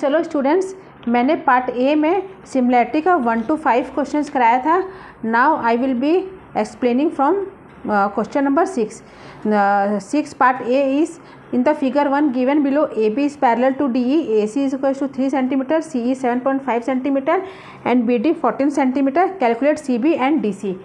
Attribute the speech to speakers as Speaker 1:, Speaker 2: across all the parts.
Speaker 1: चलो स्टूडेंट्स, मैंने part A में सिमिलैरिटी का 1 to 5 क्वेश्चंस कराया था। Now I will be explaining from question number 6. 6 part A is in the figure 1 given below, AB is parallel to DE, AC is equals to 3 cm, CE 7.5 cm and BD 14 cm. Calculate CB and DC.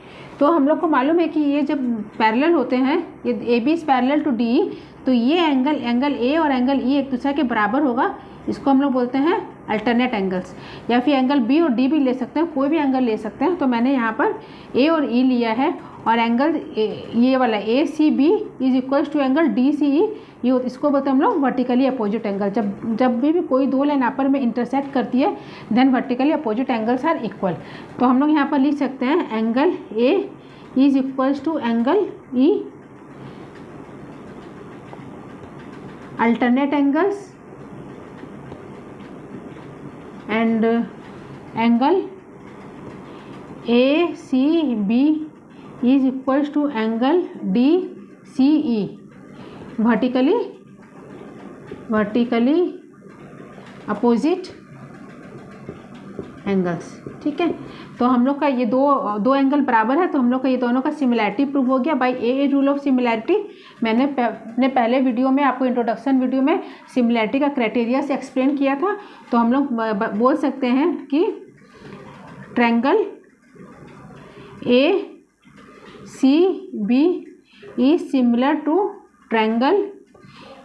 Speaker 1: तो हम लोग को मालूम है कि ये जब parallel होते हैं, ये AB is parallel to DE, तो ये एंगल A और एंगल E एक दूसरे के बराबर होगा। इसको हम लोग बोलते हैं अल्टरनेट एंगल्स, या फिर एंगल B और D भी ले सकते हैं, कोई भी एंगल ले सकते हैं। तो मैंने यहाँ पर A और E लिया है और एंगल ये वाला ACB is equals to angle DCE, ये इसको बोलते हैं हम लोग वर्टिकली अपोजिट एंगल। जब भी कोई दो लाइन आपस में इंटरसेक्ट करती है then vertically opposite angles are equal. तो हम लोग यहाँ पर लिख सकते हैं angle A is equals to angle E, alternate angles, and angle ACB is equals to angle DCE, vertically opposite angles. ठीक है, तो हम लोग का ये दो एंगल बराबर है, तो हम लोग का ये दोनों का सिमिलैरिटी प्रूव हो गया by a rule of similarity. मैंने अपने पहले वीडियो में आपको इंट्रोडक्शन वीडियो में सिमिलैरिटी का क्राइटेरिया से एक्सप्लेन किया था। तो हम लोग बोल सकते हैं कि triangle ACB is similar to triangle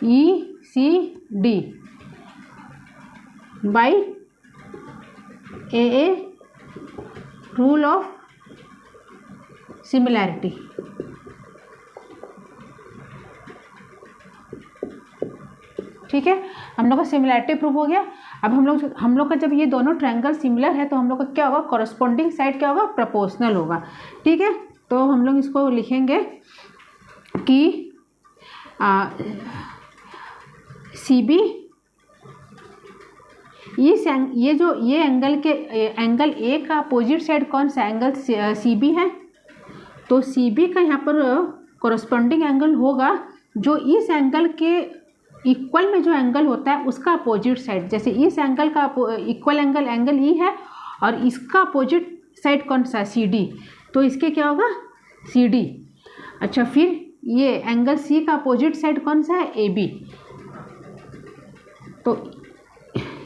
Speaker 1: ECD by AA rule of similarity. ठीक है, हम लोग का सिमिलैरिटी प्रूव हो गया। अब हम लोग का जब ये दोनों ट्रायंगल सिमिलर है तो हम लोग का क्या होगा, कॉरस्पॉन्डिंग साइड क्या होगा, प्रोपोर्शनल होगा। ठीक है, तो हम लोग इसको लिखेंगे कि CB ये एंगल A का अपोजिट साइड कौन सा एंगल CB है, तो CB का यहाँ पर कॉरस्पॉन्डिंग एंगल होगा जो इस एंगल के इक्वल में जो एंगल होता है उसका अपोजिट साइड। जैसे इस एंगल का इक्वल एंगल E है और इसका अपोजिट साइड कौन सा CD, तो इसके क्या होगा CD। अच्छा, फिर ये एंगल C का अपोजिट साइड कौन सा है AB, तो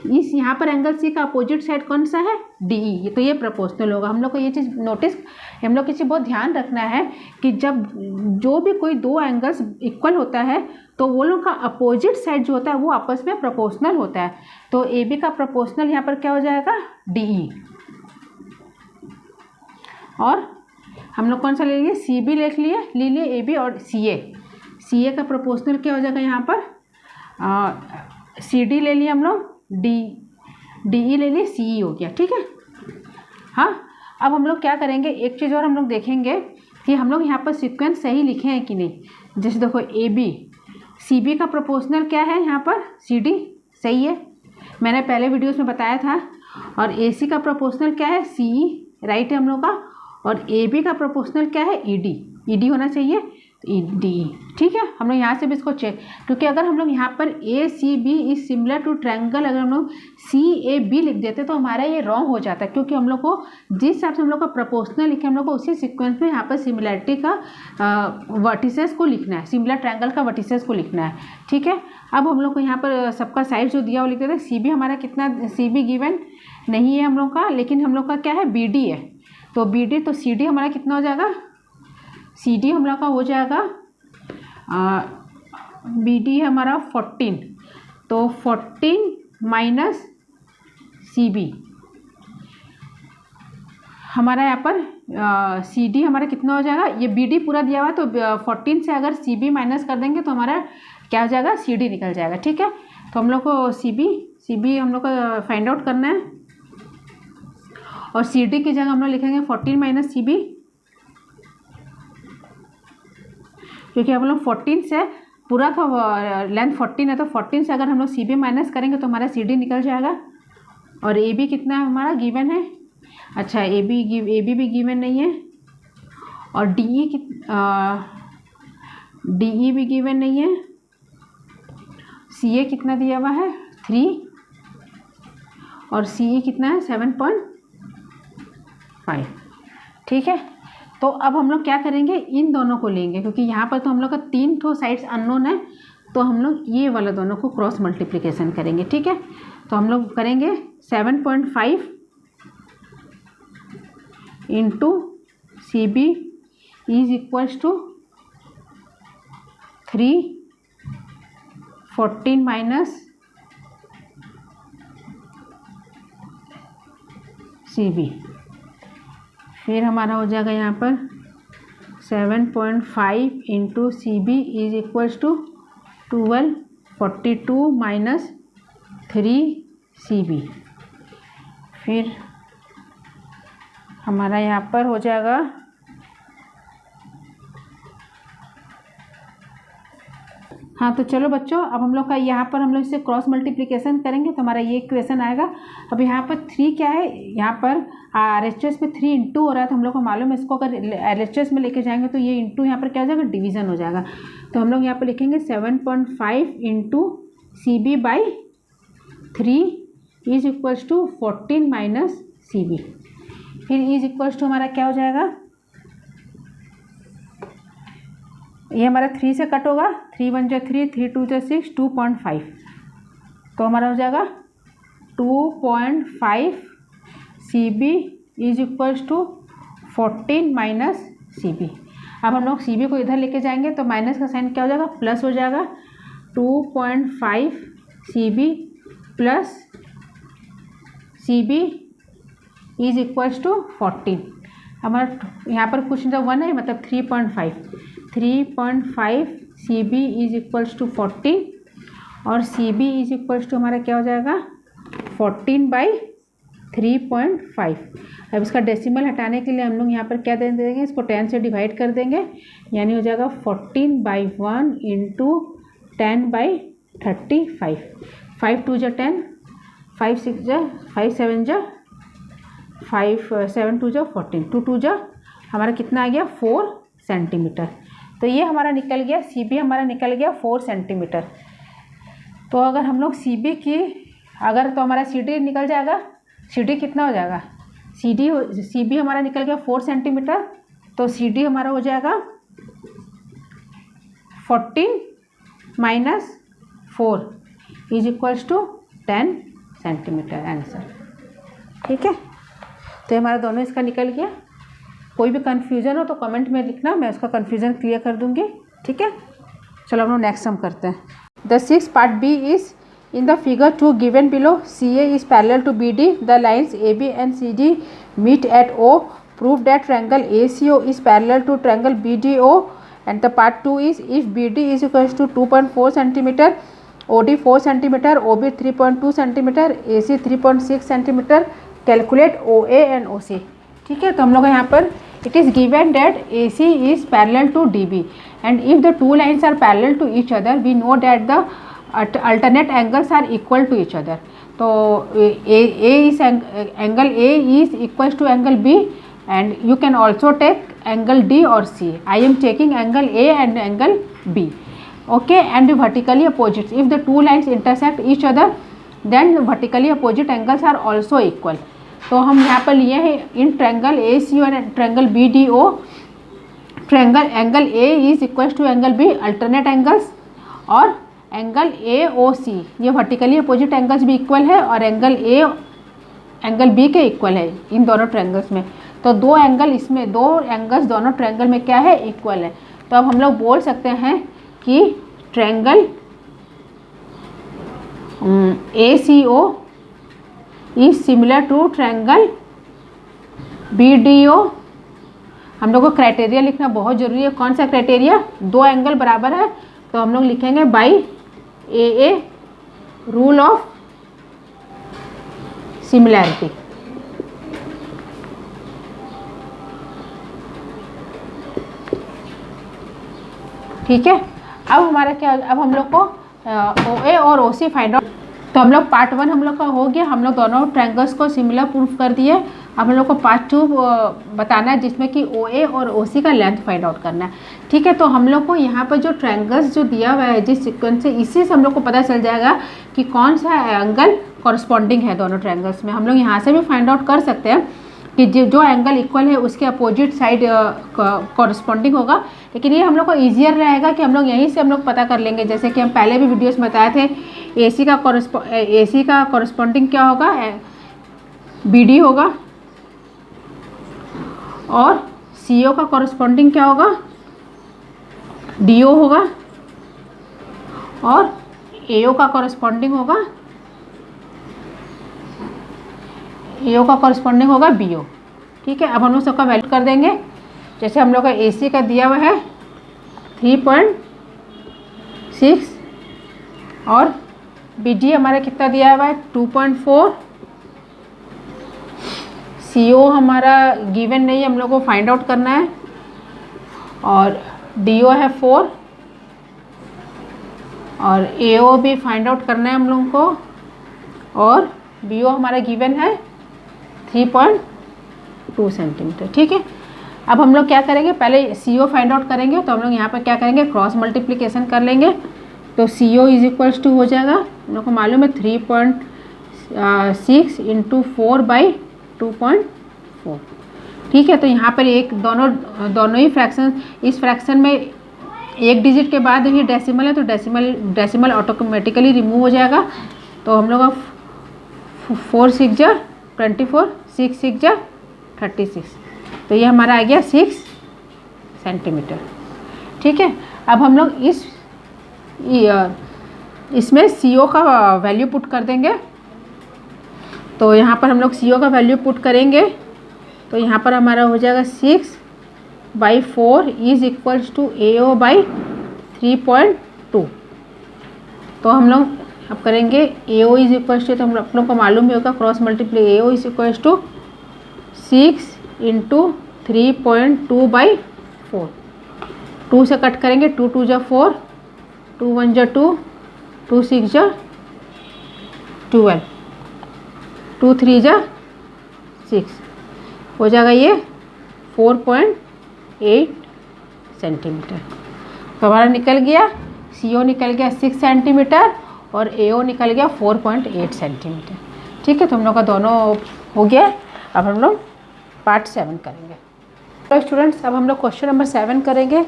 Speaker 1: इस यहाँ पर एंगल C का अपोजिट साइड कौन सा है DE, तो ये प्रोपोर्शनल होगा। हम लोग को ये चीज़ हम लोग को बहुत ध्यान रखना है कि जब जो भी कोई दो एंगल्स इक्वल होता है तो वो लोग का अपोजिट साइड जो होता है वो आपस में प्रोपोर्शनल होता है। तो AB का प्रोपोर्शनल यहाँ पर क्या हो जाएगा DE, और हम लोग कौन सा ले लिए CB ले लिए AB, और CA का प्रोपोर्शनल क्या हो जाएगा यहाँ पर CD ले लिए हम लोग, DE ले लिए, CE हो गया। ठीक है, हाँ। अब हम लोग क्या करेंगे, एक चीज़ और हम लोग देखेंगे कि हम लोग यहाँ पर सीक्वेंस सही लिखे हैं कि नहीं। जैसे देखो AB CB का प्रोपोर्शनल क्या है यहाँ पर CD, सही है, मैंने पहले वीडियोस में बताया था। और AC का प्रोपोर्शनल क्या है CE, राइट है हम लोग का। और AB का प्रोपोर्शनल क्या है ED होना चाहिए, DE। ठीक है, हम लोग यहाँ से भी इसको चेक, क्योंकि अगर हम लोग यहाँ पर ACB is similar to triangle, अगर हम लोग CAB लिख देते तो हमारा ये रॉन्ग हो जाता है, क्योंकि हम लोग को जिस हिसाब से हम लोग का प्रोपोर्शनल लिखे हम लोग को उसी सीक्वेंस में यहाँ पर सिमिलैरिटी का वर्टिसेस को लिखना है, सिमिलर ट्रायंगल का वर्टिसेस को लिखना है। ठीक है, अब हम लोग को यहाँ पर सबका साइड जो दिया वो लिख देते हैं। CB हमारा कितना, CB गिवन नहीं है हम लोग का, लेकिन हम लोग का क्या है BD है, तो BD, तो CD हमारा कितना हो जाएगा, CD हम लोग का हो जाएगा BD हमारा 14, तो 14 माइनस CB हमारा यहाँ पर CD हमारा कितना हो जाएगा, ये BD पूरा दिया हुआ है तो 14 से अगर CB माइनस कर देंगे तो हमारा क्या हो जाएगा, CD निकल जाएगा। ठीक है, तो हम लोग को CB हम लोग को फाइंड आउट करना है, और CD की जगह हम लोग लिखेंगे 14 माइनस CB, क्योंकि हम लोग 14 से पूरा का लेंथ 14 है, तो 14 से अगर हम लोग CB माइनस करेंगे तो हमारा CD निकल जाएगा। और AB कितना हमारा गिवन है, अच्छा AB भी गिवन नहीं है, और DE भी गिवन नहीं है। CA कितना दिया हुआ है 3, और CE कितना है 7.5। ठीक है, तो अब हम लोग क्या करेंगे, इन दोनों को लेंगे क्योंकि यहाँ पर तो हम लोग का 3 ठो साइड्स अननोन है, तो हम लोग ये वाला दोनों को क्रॉस मल्टीप्लिकेशन करेंगे। ठीक है, तो हम लोग करेंगे 7.5 into CB is equals to 314 minus CB। फिर हमारा हो जाएगा यहाँ पर 7.5 into CB is equals to 1242 minus 3CB। फिर हमारा यहाँ पर हो जाएगा हाँ, तो चलो बच्चों, अब हम लोग का यहाँ पर हम लोग इसे क्रॉस मल्टीप्लिकेशन करेंगे तो हमारा ये इक्वेशन आएगा। अब यहाँ पर 3 क्या है, यहाँ पर RHS में 3 इंटू हो रहा है, तो हम लोग को मालूम है इसको अगर RHS में लेके जाएंगे तो ये इंटू यहाँ पर क्या हो जाएगा, डिवीज़न हो जाएगा। तो हम लोग यहाँ पर लिखेंगे 7.5 into CB by 3 is equals to 14 minus CB। फिर इज इक्वल्स टू हमारा क्या हो जाएगा, ये हमारा 3 से कट होगा, 3 1 जा 3, 3 2 जा 6, 2.5, तो हमारा हो जाएगा 2.5 CB is equals to 14 minus CB। अब हम लोग CB को इधर लेके जाएंगे तो माइनस का साइन क्या हो जाएगा, प्लस हो जाएगा। 2.5 CB plus CB is equals to 14। हमारा यहाँ पर कुछ जो 1 है मतलब 3.5 CB इज इक्वल्स टू 14 और CB इज इक्वल्स टू हमारा क्या हो जाएगा 14 बाई 3.5। अब इसका डेसिमल हटाने के लिए हम लोग यहाँ पर क्या दे देंगे, इसको 10 से डिवाइड कर देंगे, यानी हो जाएगा 14 बाई 1 इंटू 10 बाई 35। 5 2 जा 10, 5 6 जा 5 7 जा 5 7 2 जा 14, 2 2 जा हमारा कितना आ गया 4 सेंटीमीटर। तो ये हमारा निकल गया, CB हमारा निकल गया 4 सेंटीमीटर। तो अगर हम लोग CB की अगर तो हमारा CD निकल जाएगा, CD कितना हो जाएगा, CB हमारा निकल गया 4 सेंटीमीटर, तो CD हमारा हो जाएगा 14 minus 4 is equals to 10 centimetre answer. ठीक है, तो हमारा दोनों इसका निकल गया। कोई भी कन्फ्यूज़न हो तो कमेंट में लिखना, मैं उसका कन्फ्यूज़न क्लियर कर दूंगी। ठीक है, चलो हम लोग नेक्स्ट हम करते हैं। The 6th part B is in the figure 2 given below, CA is parallel to BD, the lines AB and CD meet at O, prove that triangle ACO is parallel to triangle BDO, and the part 2 is if BD is equals to 2.4 centimetre, OD 4 centimetre, OB 3.2 centimetre, AC 3.6 centimetre, calculate OA and OC। ठीक है, तो हम लोग यहाँ पर it is given that AC is parallel to DB and if the two lines are parallel to each other we know that the alternate angles are equal to each other. तो angle A is equals to angle B and you can also take angle D or C. I am taking angle A and angle B. Okay, and vertically opposites. If the two lines intersect each other then vertically opposite angles are also equal. तो हम यहाँ पर लिए हैं in triangle ACO और triangle BDO, triangle angle A is equal to angle B alternate angles, और angle AOC ये vertically opposite angles भी इक्वल है और एंगल A एंगल B के इक्वल है इन दोनों ट्रायंगल्स में। तो दो एंगल इसमें, दो एंगल्स दोनों ट्रायंगल में क्या है, इक्वल है। तो अब हम लोग बोल सकते हैं कि triangle ACO is similar to triangle BDO। हम लोग को क्राइटेरिया लिखना बहुत ज़रूरी है। कौन सा क्राइटेरिया, दो एंगल बराबर है तो हम लोग लिखेंगे by AA rule of similarity. ठीक है, अब हमारा क्या, अब हम लोग को OA और OC फाइंड आउट। तो हम लोग पार्ट 1 हम लोग का हो गया, हम लोग दोनों ट्रायंगल्स को सिमिलर प्रूफ कर दिए। अब हम लोग को पार्ट 2 बताना है जिसमें कि OA और OC का लेंथ फाइंड आउट करना है। ठीक है, तो हम लोग को यहाँ पर जो ट्रायंगल्स जो दिया हुआ है जिस सीक्वेंस से, इसी से हम लोग को पता चल जाएगा कि कौन सा एंगल कॉरस्पॉन्डिंग है दोनों ट्रायंगल्स में। हम लोग यहाँ से भी फाइंड आउट कर सकते हैं कि जो एंगल इक्वल है उसके अपोजिट साइड कॉरस्पॉन्डिंग होगा, लेकिन ये हम लोग को ईजियर रहेगा कि हम लोग यहीं से हम लोग पता कर लेंगे। जैसे कि हम पहले भी वीडियोस में बताए थे, AC का कॉरस्पॉन्डिंग क्या होगा, BD होगा, और CO का कॉरस्पॉन्डिंग क्या होगा, DO होगा, और AO का कॉरस्पॉन्डिंग होगा, AO का कॉरस्पॉन्डिंग होगा BO। ठीक है, अब हम लोग सबका वैल्यू कर देंगे। जैसे हम लोग का AC का दिया हुआ है 3.6 और BD हमारा कितना दिया हुआ है 2.4, CO हमारा गिवन नहीं है, हम लोग को फाइंड आउट करना है, और DO है 4 और AO भी फाइंड आउट करना है हम लोगों को, और BO हमारा गिवन है 3.2 सेंटीमीटर। ठीक है, अब हम लोग क्या करेंगे, पहले CO फाइंड आउट करेंगे। तो हम लोग यहाँ पर क्या करेंगे, क्रॉस मल्टीप्लिकेशन कर लेंगे। तो CO इज इक्वल्स टू हो जाएगा, हम लोग को मालूम है 3.6 इंटू 4/2.4। ठीक है, तो यहाँ पर एक दोनों ही फ्रैक्शन, इस फ्रैक्शन में एक डिजिट के बाद ही डेसिमल है, तो डेसिमल ऑटोमेटिकली रिमूव हो जाएगा। तो हम लोग का 4 6 जा 24, 6 6 जा 36, तो ये हमारा आ गया 6 सेंटीमीटर। ठीक है, अब हम लोग इसमें CO का वैल्यू पुट कर देंगे। तो यहाँ पर हम लोग CO का वैल्यू पुट करेंगे, तो यहाँ पर हमारा हो जाएगा 6/4 इज इक्वल्स टू AO/3.2। तो हम लोग अब करेंगे AO इज इक्वल्स टू, तो हम लोग को मालूम ही होगा cross multiply, AO is equals to 6 into 3.2/4। 2 से कट करेंगे, 2 2 जा 4, 2 1 जा 2, 2 6 जा 12, 2 3 जा 6, हो जाएगा ये 4.8 सेंटीमीटर। तो हमारा निकल गया, CO निकल गया 6 सेंटीमीटर और AO निकल गया 4.8 सेंटीमीटर। ठीक है, तो हम लोग का दोनों हो गया। अब हम लोग पार्ट 7 करेंगे। तो स्टूडेंट्स, अब हम लोग क्वेश्चन नंबर 7 करेंगे।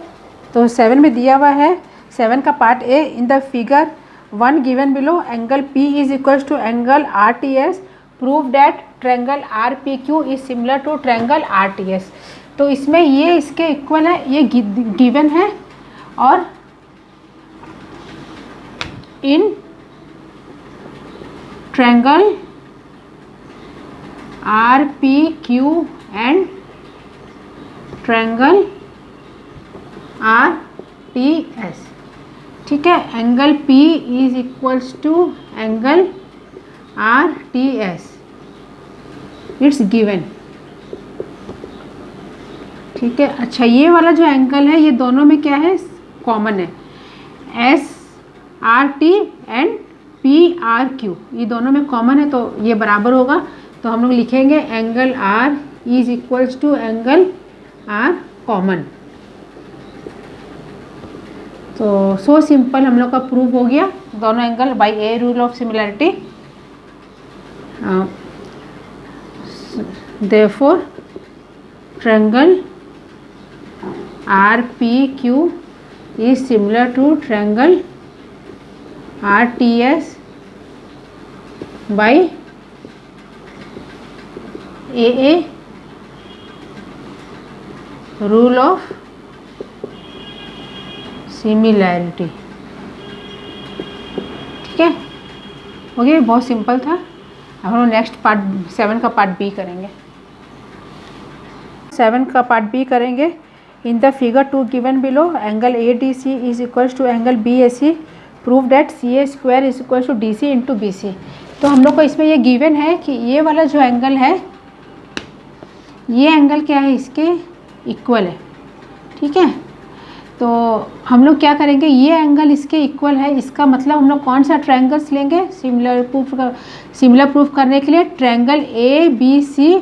Speaker 1: तो 7 में दिया हुआ है, 7 का part A, in the figure 1 given below angle P is equals to angle RTS, prove that triangle RPQ is similar to triangle RTS। तो इसमें ये इसके इक्वल है, ये गिवन है, और in triangle RPQ and triangle RTS। ठीक है, angle P is equals to angle RTS, it's given. ठीक है, अच्छा ये वाला जो एंगल है ये दोनों में क्या है, कॉमन है, SRT एंड PRQ, ये दोनों में कॉमन है, तो ये बराबर होगा। तो हम लोग लिखेंगे angle R is equals to angle R common. तो सो सिंपल हम लोग का प्रूव हो गया दोनों angle by a rule of similarity. therefore triangle RPQ is similar to triangle RTS by AA rule of similarity. ठीक है, हो गया, बहुत सिंपल था। अब हम नेक्स्ट पार्ट 7 का पार्ट बी करेंगे। 7 का पार्ट बी करेंगे। In the figure 2 given below angle ADC is equals to angle BAC, prove that CA square is equals to DC into BC। तो हम लोग को इसमें ये गिवन है कि ये वाला जो एंगल है, ये एंगल क्या है, इसके इक्वल है। ठीक है, तो हम लोग क्या करेंगे, ये एंगल इसके इक्वल है, इसका मतलब हम लोग कौन सा ट्रायंगल्स लेंगे सिमिलर प्रूफ करने के लिए, ट्रायंगल ए बी सी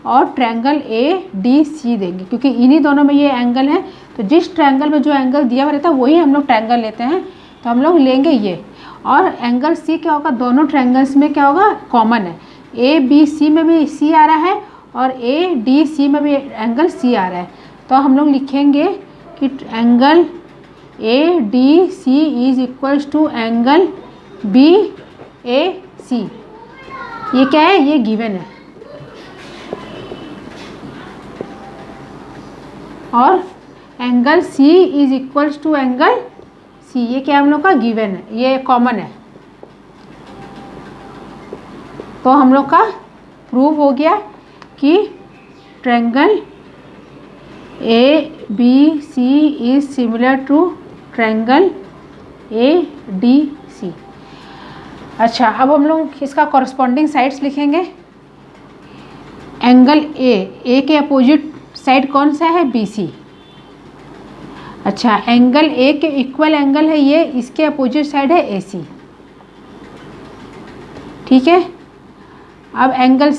Speaker 1: और ट्रायंगल ए डी सी देंगे, क्योंकि इन्हीं दोनों में ये एंगल है। तो जिस ट्रायंगल में जो एंगल दिया हुआ रहता है वही हम लोग ट्रायंगल लेते हैं, तो हम लोग लेंगे ये। और एंगल सी क्या होगा, दोनों ट्रायंगल्स में क्या होगा, कॉमन है। ए बी सी में भी सी आ रहा है और ए डी सी में भी एंगल सी आ रहा है, तो हम लोग लिखेंगे कि angle A D C is equals to angle B A C. ये क्या है, ये गिवन है। और angle C is equals to angle C, ये क्या हम लोग का गिवन है, ये कॉमन है। तो हम लोग का प्रूव हो गया कि triangle A B C is similar to triangle A D C. अच्छा, अब हम लोग इसका कॉरस्पॉन्डिंग साइड्स लिखेंगे। एंगल ए के अपोजिट साइड कौन सा है, बी सी। अच्छा, एंगल ए के इक्वल एंगल है ये, इसके अपोजिट साइड है ए सी। ठीक है। अब एंगल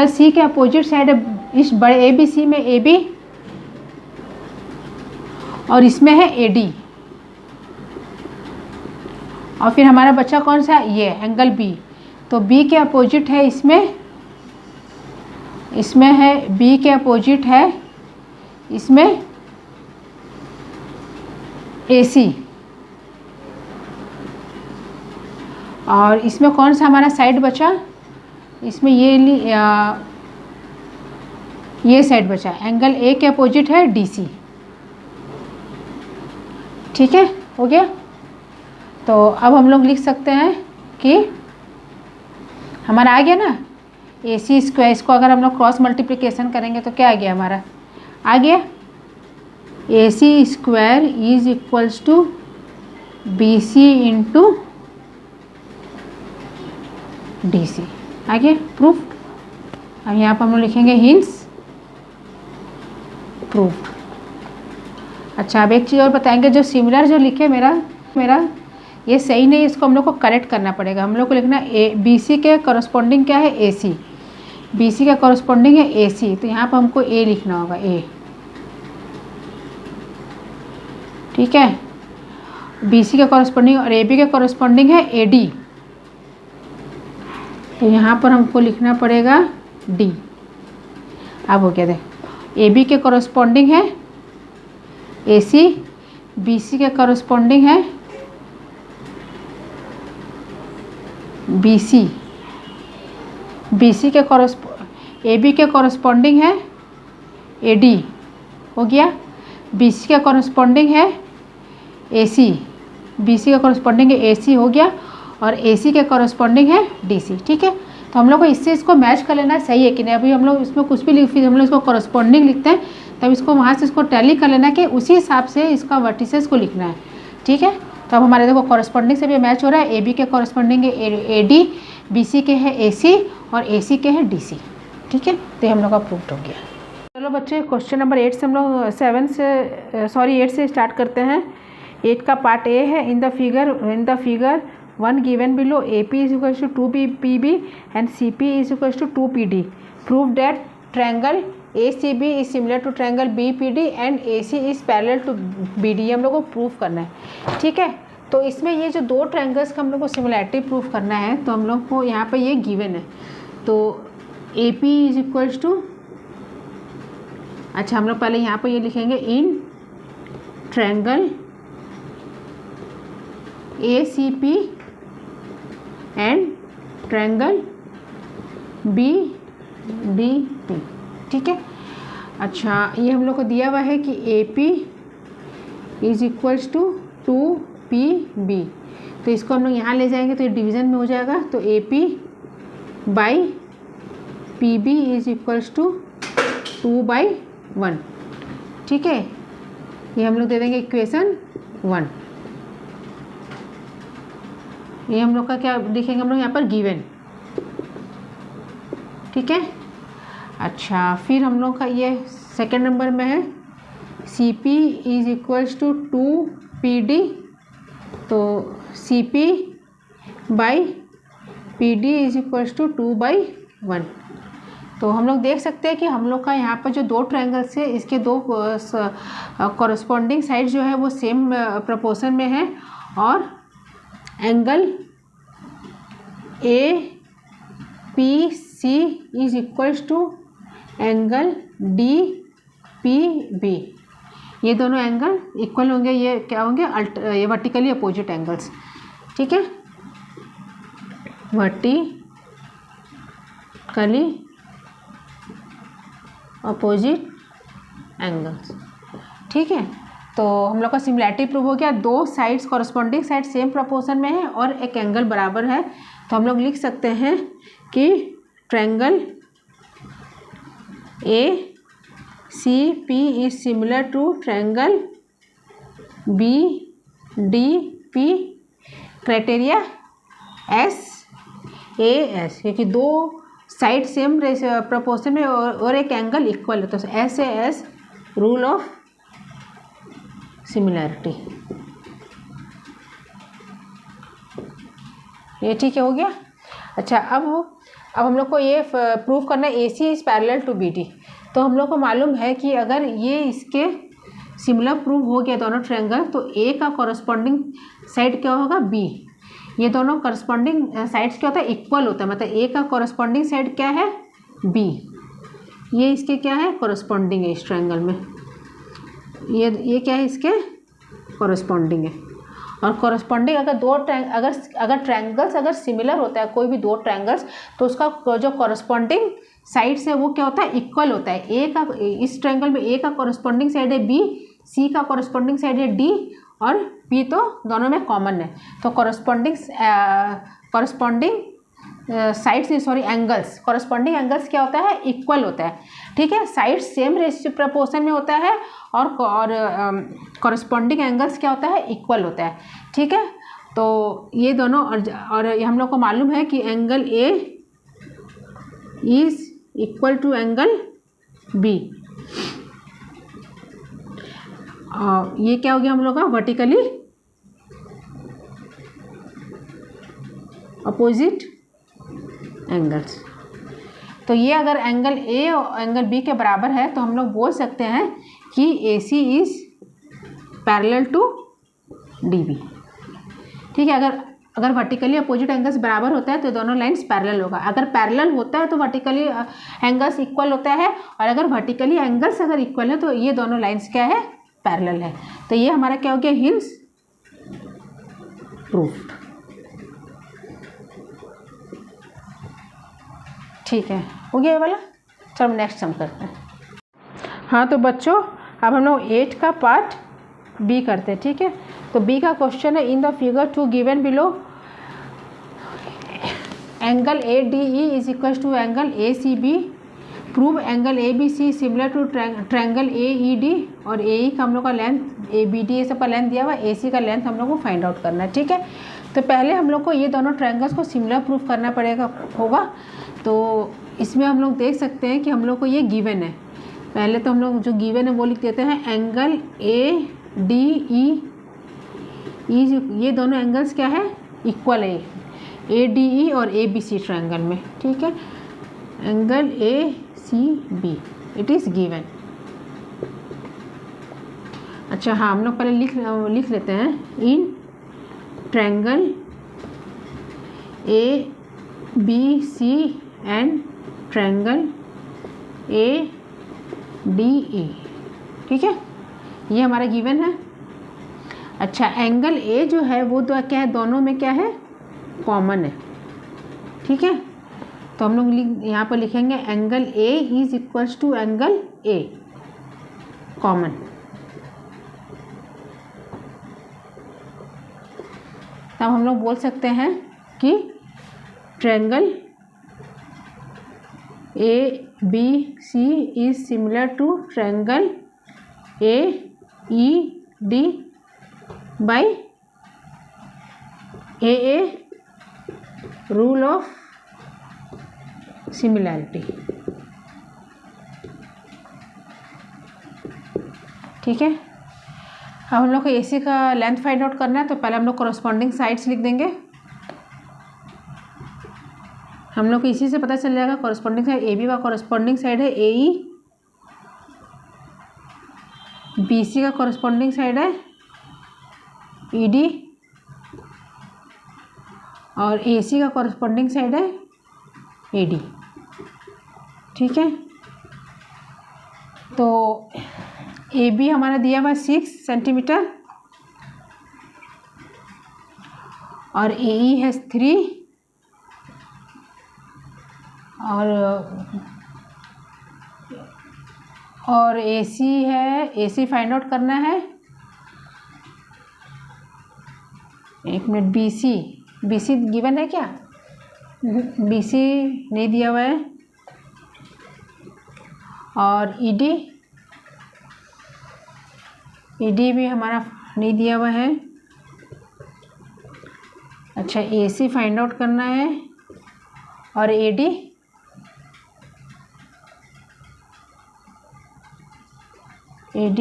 Speaker 1: सी के अपोजिट साइड है इस बड़े ए बी सी में ए बी, और इसमें है ए डी। और फिर हमारा बच्चा कौन सा, ये एंगल बी। तो बी के अपोजिट है इसमें है बी के अपोजिट है इसमें ए सी। और इसमें कौन सा हमारा साइड बचा, इसमें ये साइड बचा, एंगल ए के अपोजिट है डी सी। ठीक है, हो गया। तो अब हम लोग लिख सकते हैं कि हमारा आ गया ना ए सी स्क्वायर, इसको अगर हम लोग क्रॉस मल्टीप्लिकेशन करेंगे तो क्या आ गया, हमारा आ गया A C square is equals to B C into D C. आ गया प्रूफ। अब यहाँ पर हम लोग लिखेंगे हिंस प्रूफ। अच्छा, अब एक चीज़ और बताएंगे, जो सिमिलर जो लिखे मेरा ये सही नहीं है, इसको हम लोग को करेक्ट करना पड़ेगा। हम लोग को लिखना ए बी सी के कॉरस्पॉन्डिंग क्या है, ए सी। बी सी का कॉरस्पॉन्डिंग है ए सी, तो यहाँ पर हमको ए लिखना होगा, ए। ठीक है, बी सी का कॉरस्पॉन्डिंग और ए बी का कॉरस्पॉन्डिंग है ए डी, तो यहाँ पर हमको लिखना पड़ेगा डी। अब हो गया, देख ए बी के कॉरस्पॉन्डिंग है ए सी, बी सी के कॉरस्पॉन्डिंग है बी सी, बी सी के ए बी के कॉरस्पॉन्डिंग है ए डी, हो गया। बी सी का कॉरस्पॉन्डिंग है ए सी, बी सी का कॉरस्पॉन्डिंग है ए सी, हो गया। और ए सी के कॉरस्पॉन्डिंग है डी सी। ठीक है, तो हम लोग को इससे इसको मैच कर लेना सही है कि नहीं। अभी हम लोग इसमें कुछ भी हम लोग इसको कॉरस्पॉन्डिंग लिखते हैं, तब इसको वहाँ से इसको टैली कर लेना कि उसी हिसाब से इसका वर्टिसेस को लिखना है। ठीक है, तो अब हमारे देखो कॉरस्पॉन्डिंग से भी मैच हो रहा है। ए बी के कॉरस्पॉन्डिंग है ए डी, बी सी के है ए सी और ए सी के है डी सी। ठीक है, तो ये हम लोग का प्रूफ हो गया। चलो बच्चे, क्वेश्चन नंबर 8 से हम लोग 8 से स्टार्ट करते हैं। 8 का पार्ट ए है। In the figure 1 given below A P is equals to 2 P B and C P is equals to 2 P D. Prove that triangle A C B is similar to triangle B P D and A C is parallel to B D. हम लोग को proof करना है। ठीक है, तो इसमें ये जो दो ट्रायंगल्स का हम लोग को सिमिलैरिटी प्रूफ करना है, तो हम लोग को यहाँ पर ये गिवन है। तो A P is equals to, अच्छा हम लोग पहले यहाँ पर ये लिखेंगे in triangle A C P and triangle B D P. ठीक है, अच्छा ये हम लोग को दिया हुआ है कि A P is equals to 2 P B, तो इसको हम लोग यहाँ ले जाएंगे तो ये डिवीज़न में हो जाएगा। तो A P by P B is equals to 2/1। ठीक है, ये हम लोग दे देंगे इक्वेशन 1। ये हम लोग का क्या लिखेंगे हम लोग यहाँ पर गिवन। ठीक है, अच्छा फिर हम लोग का ये सेकंड नंबर में है C P is equals to 2PD, तो C P by P D is equals to 2/1। तो हम लोग देख सकते हैं कि हम लोग का यहाँ पर जो दो ट्रायंगल्स है इसके दो कॉरस्पॉन्डिंग साइड जो है वो सेम प्रपोर्शन में है, और angle A P C is equals to angle D P B. ये दोनों एंगल इक्वल होंगे, ये क्या होंगे, ये वर्टिकली अपोजिट एंगल्स, ठीक है, वर्टिकली अपोजिट एंगल्स, ठीक है। तो हम लोग का सिमिलैरिटी प्रूव हो गया, दो sides corresponding side same proportion में है और एक एंगल बराबर है। तो हम लोग लिख सकते हैं कि triangle A C P is similar to triangle B D P, criteria S A S, क्योंकि दो साइड सेम प्रोपोर्शन में और एक एंगल इक्वल है, तो S A S, rule of similarity. ये ठीक है, हो गया। अच्छा, अब हम लोग को ये प्रूव करना है A C is parallel to B D. तो हम लोग को मालूम है कि अगर ये इसके सिमिलर प्रूव हो गया दोनों ट्रायंगल, तो ए का कॉरस्पॉन्डिंग साइड क्या होगा, बी। ये दोनों कॉरस्पॉन्डिंग साइड्स क्या होता है, इक्वल होता है, मतलब ए का कॉरस्पॉन्डिंग साइड क्या है, बी। ये इसके क्या है, कॉरस्पॉन्डिंग है इस ट्रायंगल में, ये क्या है, इसके कॉरस्पॉन्डिंग है। और कॉरस्पॉन्डिंग अगर दो अगर ट्रायंगल्स अगर सिमिलर होता है कोई भी दो ट्रायंगल्स, तो उसका जो कॉरस्पॉन्डिंग साइड्स है वो क्या होता है, इक्वल होता है। ए का, इस ट्रायंगल में ए का कॉरस्पॉन्डिंग साइड है बी, सी का कॉरस्पॉन्डिंग साइड है डी, और पी तो दोनों में कॉमन है। तो corresponding sides sorry angles, corresponding angles क्या होता है, इक्वल होता है, ठीक है। साइड सेम रेशियो प्रपोर्शन में होता है और कॉरस्पॉन्डिंग एंगल्स क्या होता है, इक्वल होता है, ठीक है। तो ये दोनों, और हम लोग को मालूम है कि angle A is equal to angle B. ये क्या हो गया हम लोग का, वर्टिकली अपोजिट एंगल्स। तो ये अगर एंगल ए और एंगल बी के बराबर है तो हम लोग बोल सकते हैं कि A C is parallel to D B, ठीक है। अगर वर्टिकली अपोजिट एंगल्स बराबर होता है तो दोनों लाइंस पैरेलल होगा। अगर पैरेलल होता है तो वर्टिकली एंगल्स इक्वल होता है, और अगर वर्टिकली एंगल्स अगर इक्वल है तो ये दोनों लाइंस क्या है, पैरेलल है। तो ये हमारा क्या हो गया, हिंस प्रूफ्ड, ठीक है, हो गया ये वाला। चलो नेक्स्ट हम करते हैं। हाँ तो बच्चों, अब हम लोग 8 का पार्ट बी करते हैं, ठीक है। तो बी का क्वेश्चन है, in the figure 2 given below angle A D E is equal to angle A C B, prove angle A B C similar to triangle A E D, और A ई का हम लोग का लेंथ, ए बी डी ये सब का length दिया हुआ, ए सी का लेंथ हम लोग को फाइंड आउट करना है, ठीक है। तो पहले हम लोग को ये दोनों ट्रायंगल्स को सिमिलर प्रूफ करना पड़ेगा होगा। तो इसमें हम लोग देख सकते हैं कि हम लोग को ये गिवन है। पहले तो हम लोग जो गिवन है वो लिख देते हैं, एंगल ए डी ई, ये दोनों एंगल्स क्या है, इक्वल है ए डी ई और ए बी सी ट्रायंगल में, ठीक है। Angle A C B it is given. अच्छा हाँ, हम लोग पहले लिख लेते हैं, in triangle A B C and triangle A D E, ठीक है, ये हमारा गिवन है। अच्छा, एंगल ए जो है वो तो क्या है, दोनों में क्या है, कॉमन है, ठीक है। तो हम लोग यहाँ पर लिखेंगे angle A is equals to angle A, common. तब हम लोग बोल सकते हैं कि triangle A B C is similar to triangle A E D by a rule of similarity, ठीक है। अब हम लोग को AC का लेंथ फाइंड आउट करना है, तो पहले हम लोग कॉरस्पॉन्डिंग साइड्स लिख देंगे। हम लोग को इसी से पता चल जाएगा कॉरस्पॉन्डिंग साइड AB का कॉरस्पॉन्डिंग साइड है AE, BC का कॉरस्पॉन्डिंग साइड है ED और AC का कॉरस्पॉन्डिंग साइड है AD। ठीक है, तो AB हमारा दिया हुआ 6 सेंटीमीटर और AE है 3 और AC है, AC फाइंड आउट करना है। एक मिनट, BC गिवन है क्या? BC नहीं दिया हुआ है। और ED भी हमारा नहीं दिया हुआ है। अच्छा, AC फाइंड आउट करना है और AD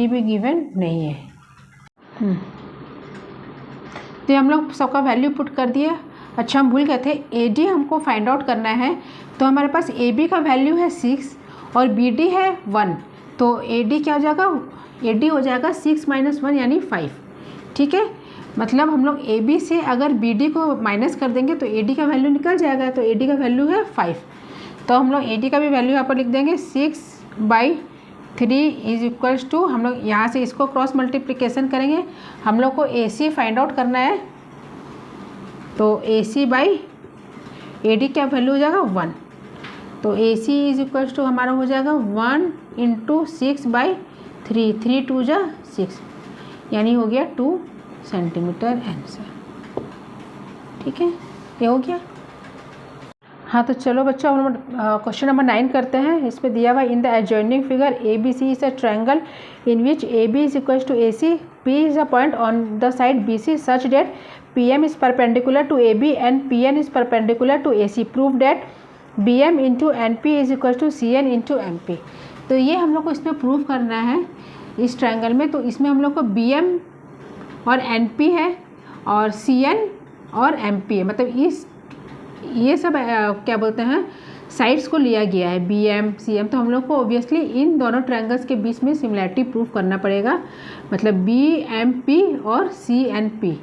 Speaker 1: भी गिवन नहीं है। तो हम लोग सबका वैल्यू पुट कर दिया। अच्छा, हम भूल गए थे AD हमको फाइंड आउट करना है, तो हमारे पास AB का वैल्यू है 6 और BD है 1, तो AD क्या हो जाएगा? AD हो जाएगा 6 - 1 यानी 5। ठीक है, मतलब हम लोग AB से अगर BD को माइनस कर देंगे तो AD का वैल्यू निकल जाएगा, तो AD का वैल्यू है 5। तो हम लोग AD का भी वैल्यू यहाँ पर लिख देंगे 6/3 इज इक्वल्स टू, हम लोग यहाँ से इसको क्रॉस मल्टीप्लिकेशन करेंगे। हम लोग को AC फाइंड आउट करना है, तो AC/AD क्या वैल्यू हो जाएगा? 1। तो AC इज इक्वल्स टू हमारा हो जाएगा 1 × 6/3, 3 × 2 = 6 यानी हो गया 2 सेंटीमीटर आंसर। ठीक है, ये हो गया। हाँ, तो चलो बच्चों क्वेश्चन नंबर 9 करते हैं। इस पे दिया हुआ in the adjoining figure ABC is a triangle in which AB is equal to AC, P is a point on the side BC such that PM is perpendicular to AB and PN is perpendicular to AC। Prove that BM × NP is equal to CN × MP। तो ये हम लोग को इसमें prove करना है इस triangle में। तो इसमें हम लोग को BM और NP है और CN और MP है, मतलब ये सब क्या बोलते हैं, साइड्स को लिया गया है BM CM। तो हम लोग को ऑब्वियसली इन दोनों ट्रायंगल्स के बीच में सिमिलैरिटी प्रूफ करना पड़ेगा, मतलब BMP और CNP।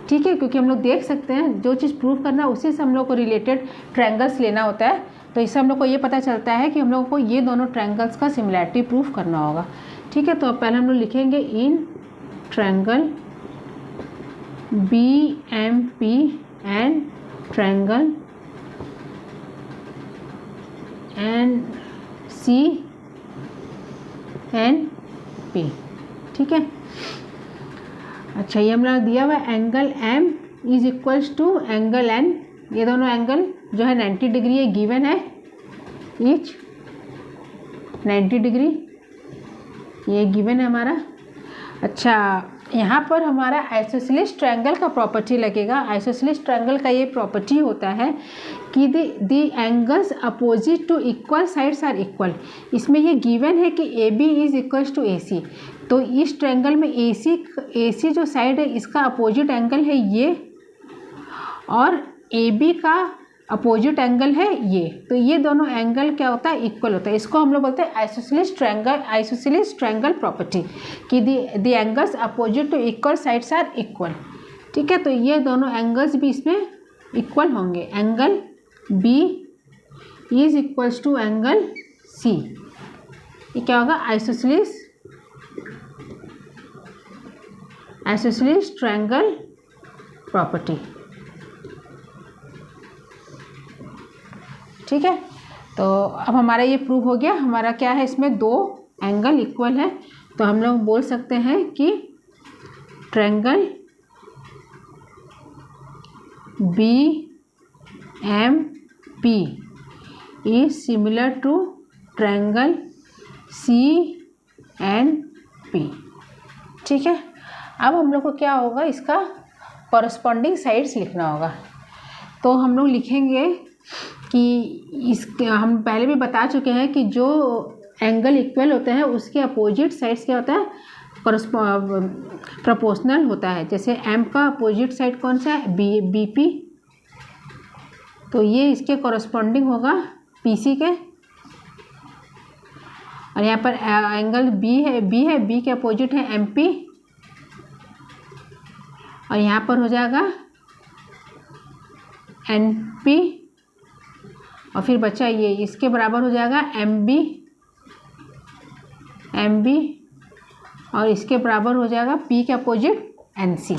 Speaker 1: ठीक है, क्योंकि हम लोग देख सकते हैं जो चीज़ प्रूफ करना है उसी से हम लोग को रिलेटेड ट्रायंगल्स लेना होता है। तो इससे हम लोग को ये पता चलता है कि हम लोगों को ये दोनों ट्रायंगल्स का सिमिलैरिटी प्रूफ करना होगा। ठीक है, तो पहले हम लोग लिखेंगे in triangle BMP and triangle CNP। ठीक है, अच्छा, ये हमारा दिया हुआ angle M is equals to angle N। ये दोनों एंगल जो है 90 डिग्री है, गिवन है ईच 90 डिग्री, ये गिवन है हमारा। अच्छा, यहाँ पर हमारा आइसोसेलेस ट्रायंगल का प्रॉपर्टी लगेगा। आइसोसेलेस ट्रायंगल का ये प्रॉपर्टी होता है कि the angles opposite to equal sides are equal. इसमें ये गिवन है कि AB is equals to AC, तो इस ट्रायंगल में AC जो साइड है इसका अपोजिट एंगल है ये, और AB का अपोजिट एंगल है ये। तो ये दोनों एंगल क्या होता है? इक्वल होता है। इसको हम लोग बोलते हैं आइसोसेलेस ट्रायंगल प्रॉपर्टी कि the angles opposite to equal sides are equal. ठीक है, तो ये दोनों एंगल्स भी इसमें इक्वल होंगे। Angle B is equals to angle C, ये क्या होगा? Isosceles triangle property. ठीक है, तो अब हमारा ये प्रूव हो गया। हमारा क्या है, इसमें दो एंगल इक्वल है, तो हम लोग बोल सकते हैं कि triangle BMP is similar to triangle CNP। ठीक है, अब हम लोग को क्या होगा, इसका कॉरस्पॉन्डिंग साइड्स लिखना होगा। तो हम लोग लिखेंगे कि हम पहले भी बता चुके हैं कि जो एंगल इक्वल होते हैं उसके अपोजिट साइड्स क्या होता है? प्रोपोर्शनल होता है। जैसे एम का अपोजिट साइड कौन सा है, बी पी, तो ये इसके कॉरस्पॉन्डिंग होगा पी सी के। और यहाँ पर एंगल बी है, बी के अपोजिट है एम पी, और यहाँ पर हो जाएगा एन पी, और फिर बचा ये इसके बराबर हो जाएगा एम बी, और इसके बराबर हो जाएगा पी के अपोजिट एन सी।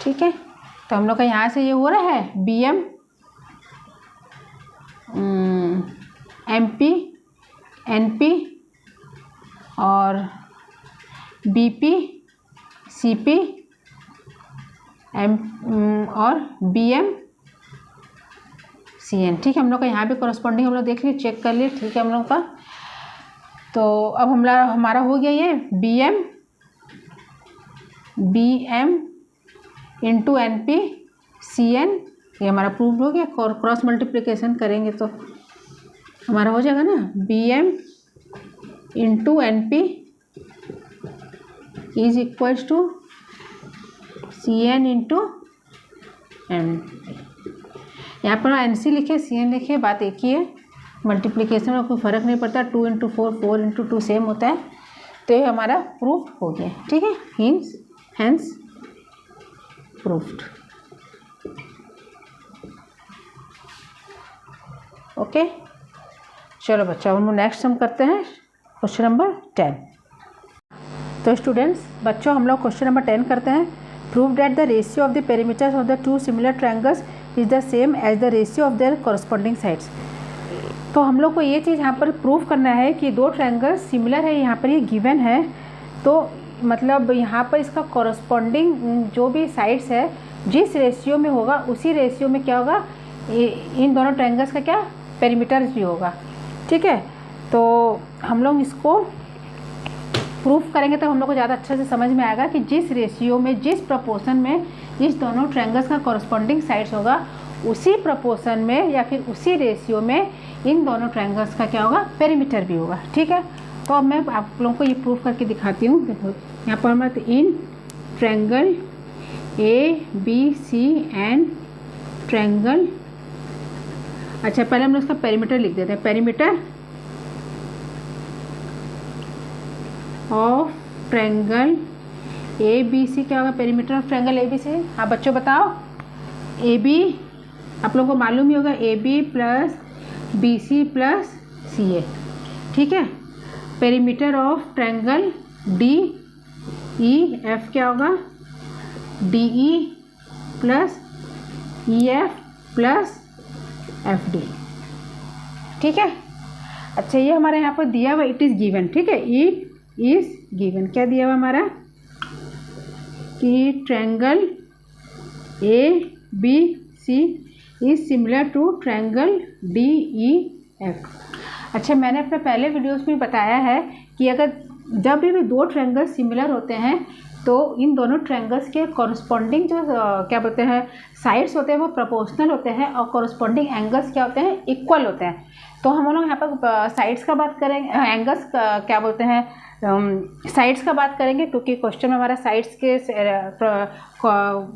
Speaker 1: ठीक है, तो हम लोग का यहाँ से ये हो रहा है B M M P N P और B P C P M और बी एम सी एन। ठीक है, हम लोग का यहाँ पे कॉरस्पॉन्डिंग हम लोग देख लिए, चेक कर लिए। ठीक है हम लोग का, तो अब हमारा हो गया ये B M into N P C N, ये हमारा प्रूव हो गया। क्रॉस मल्टीप्लिकेशन करेंगे तो हमारा हो जाएगा ना B M into N P is equals to C N into M P. यहाँ पर एन सी लिखे, सी एन लिखे, बात एक ही है, मल्टीप्लिकेशन में कोई फ़र्क नहीं पड़ता। 2 इंटू 4, 4 इंटू 2 सेम होता है। तो ये हमारा प्रूफ हो गया। ठीक है, हेंस प्रूफ्ड। ओके, चलो बच्चा हम नेक्स्ट हम करते हैं क्वेश्चन नंबर 10। तो स्टूडेंट्स, बच्चों हम लोग क्वेश्चन नंबर 10 करते हैं। Prove that the ratio of the perimeters of the two similar triangles is the same as the ratio of their corresponding sides. तो हम लोग को ये चीज़ यहाँ पर प्रूव करना है कि दो ट्रायंगल सिमिलर है, यहाँ पर ये गिवन है, तो मतलब यहाँ पर इसका कॉरस्पॉन्डिंग जो भी साइड्स है जिस रेशियो में होगा उसी रेशियो में क्या होगा, इन दोनों ट्रायंगल्स का क्या पेरीमीटर्स भी होगा। ठीक है, तो हम लोग इसको प्रूफ करेंगे तो हम लोग को ज़्यादा अच्छे से समझ में आएगा कि जिस रेशियो में, जिस प्रपोर्शन में इस दोनों ट्रायंगल्स का कॉरस्पॉन्डिंग साइड्स होगा उसी प्रपोर्शन में या फिर उसी रेशियो में इन दोनों ट्रायंगल्स का क्या होगा, पेरीमीटर भी होगा। ठीक है, तो अब मैं आप लोगों को ये प्रूफ करके दिखाती हूँ। देखो यहाँ पर हमारे इन triangle A B C and triangle, अच्छा पहले हम लोग उसका पेरीमीटर लिख देते हैं। Perimeter of triangle A B C क्या होगा, perimeter of triangle A B C. हाँ बच्चों बताओ, ए बी आप लोगों को मालूम ही होगा, A B plus B C plus C A. ठीक है, perimeter of triangle D E F क्या होगा, D E plus E F plus F D. ठीक है, अच्छा ये हमारे यहाँ पर दिया हुआ, इट इज़ गिवन। ठीक है, इट इज गिवन, क्या दिया हुआ हमारा कि triangle A B C is similar to triangle D E F. अच्छा, मैंने अपने पहले वीडियोस में बताया है कि अगर जब भी दो ट्रायंगल्स सिमिलर होते हैं तो इन दोनों ट्रायंगल्स के कॉरस्पॉन्डिंग जो क्या बोलते हैं साइड्स होते हैं वो प्रोपोर्शनल होते हैं और कॉरस्पॉन्डिंग एंगल्स क्या होते हैं, इक्वल होते हैं। तो हम लोग यहाँ पर साइड्स का बात करेंगे, एंगल्स का क्या बोलते हैं, साइड्स का बात करेंगे, क्योंकि क्वेश्चन में हमारा साइड्स के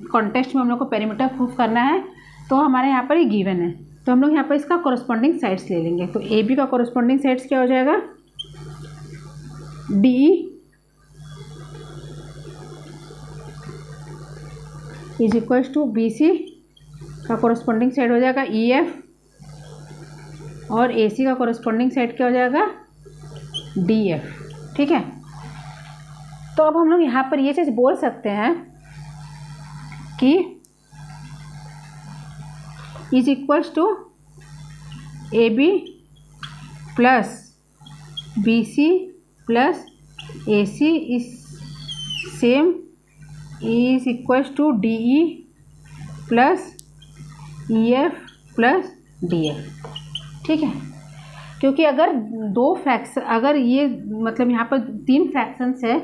Speaker 1: कॉन्टेक्स्ट में हम लोग को पेरीमीटर प्रूफ करना है। तो हमारे यहाँ पर ये गिवन है, तो हम लोग यहाँ पर इसका कॉरस्पॉन्डिंग साइड्स ले लेंगे। तो ए बी का कॉरस्पॉन्डिंग साइड्स क्या हो जाएगा, D is equals to B C का कॉरस्पॉन्डिंग साइड हो जाएगा ई एफ, और ए सी का कॉरस्पॉन्डिंग साइड क्या हो जाएगा, डी एफ। ठीक है, तो अब हम लोग यहाँ पर ये चीज़ बोल सकते हैं कि is equals to A B plus B C plus A C is same is equals to D E plus E F plus D F. ठीक है, क्योंकि अगर दो फ्रैक्शन, अगर ये मतलब यहाँ पर तीन फ्रैक्शंस है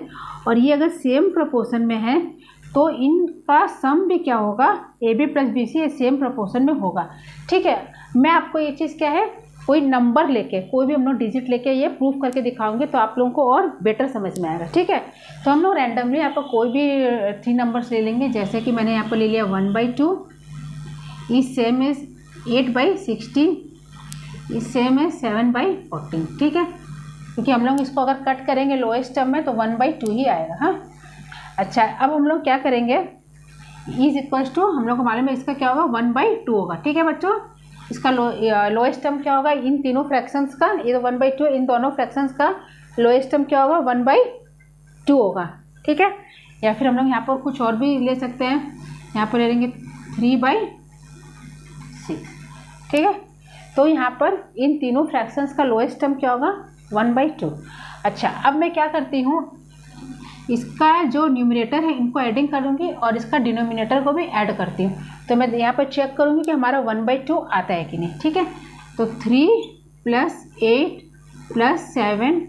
Speaker 1: और ये अगर सेम प्रोपोर्शन में है तो इनका सम भी क्या होगा, A B plus B C ये सेम प्रोपोर्शन में होगा। ठीक है, मैं आपको ये चीज़ क्या है कोई नंबर लेके, कोई भी हम लोग डिजिट लेके ये प्रूफ करके दिखाओगे तो आप लोगों को और बेटर समझ में आएगा, ठीक है। तो हम लोग रैंडमली यहाँ पर कोई भी 3 नंबर्स ले लेंगे, जैसे कि मैंने यहाँ पर ले लिया 1/2 is same as 8/16 is same as 7/14, ठीक है, क्योंकि हम लोग इसको अगर कट करेंगे लोएस्ट टर्म में तो 1/2 ही आएगा। हाँ, अच्छा, अब हम लोग क्या करेंगे, इज इक्वल्स टू, हम लोग को मालूम है इसका क्या होगा, 1/2 होगा, ठीक है बच्चों। इसका लोएस्ट टर्म क्या होगा इन तीनों फ्रैक्शंस का, ये तो 1/2, इन दोनों फ्रैक्शंस का लोएस्ट टर्म क्या होगा, 1/2 होगा, ठीक है। या फिर हम लोग यहाँ पर कुछ और भी ले सकते हैं, यहाँ पर ले लेंगे 3/6, ठीक है। तो यहाँ पर इन तीनों फ्रैक्शंस का लोएस्ट टर्म क्या होगा, 1/2। अच्छा, अब मैं क्या करती हूँ, इसका जो न्यूमरेटर है इनको एडिंग करूँगी और इसका डिनोमिनेटर को भी ऐड करती हूँ। तो मैं यहाँ पर चेक करूँगी कि हमारा 1/2 आता है कि नहीं, ठीक है। तो 3 + 8 + 7/16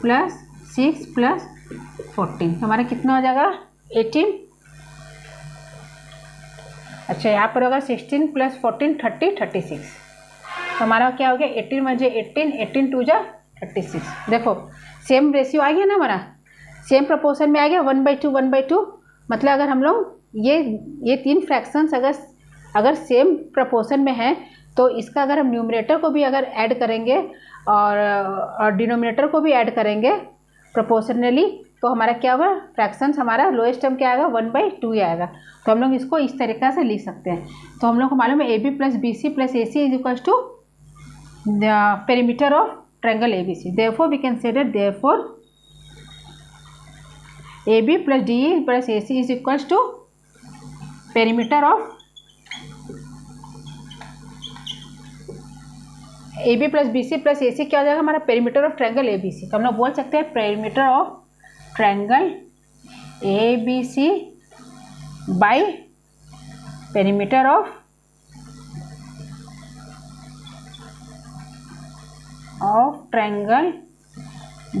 Speaker 1: + 6 + 14 हमारा कितना हो जाएगा, 18। अच्छा, यहाँ पर होगा 16 + 14 30 36, तो हमारा क्या हो गया, 18 × 18 18 2 × 36। देखो सेम रेशियो आ गया ना, हमारा सेम प्रोपोर्शन में आ गया, 1/2 1/2। मतलब अगर हम लोग ये 3 फ्रैक्शंस अगर सेम प्रोपोर्शन में है तो इसका अगर हम न्यूमरेटर को भी अगर ऐड करेंगे और डिनोमिनेटर को भी ऐड करेंगे प्रोपोर्शनली, तो हमारा क्या होगा, फ्रैक्शंस हमारा लोएस्ट टर्म क्या आएगा, 1/2 ही आएगा। तो हम लोग इसको इस तरीक़ा से लिख सकते हैं। तो हम लोग को मालूम है AB + BC + AC is equal to the perimeter of triangle ABC. Therefore, we can say that therefore AB + DE + AC is equals to perimeter of AB + BC + AC क्या हो जाएगा हमारा, पेरीमीटर ऑफ ट्रायंगल ABC। तो हम लोग बोल सकते हैं perimeter of triangle ABC by perimeter of triangle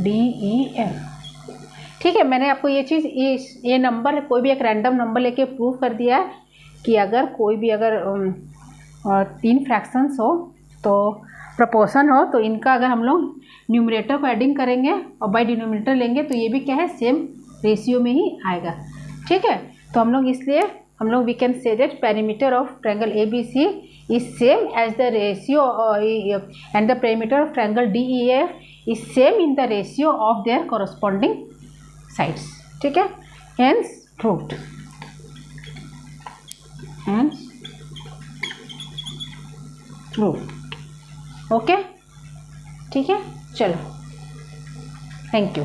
Speaker 1: DEF, ठीक है। मैंने आपको ये चीज़ ये नंबर कोई भी एक रैंडम नंबर लेके प्रूव कर दिया है कि अगर कोई भी 3 फ्रैक्शंस हो तो प्रोपोर्शन हो, तो इनका अगर हम लोग न्यूमरेटर को एडिंग करेंगे और बाय डिनोमिनेटर लेंगे तो ये भी क्या है, सेम रेशियो में ही आएगा, ठीक है। तो हम लोग इसलिए हम लोग we can say that perimeter of triangle ABC is same as the ratio and the perimeter of triangle DEF is same in the ratio of their corresponding sides, ठीक है। hence proved, ओके, ठीक है। चलो, thank you.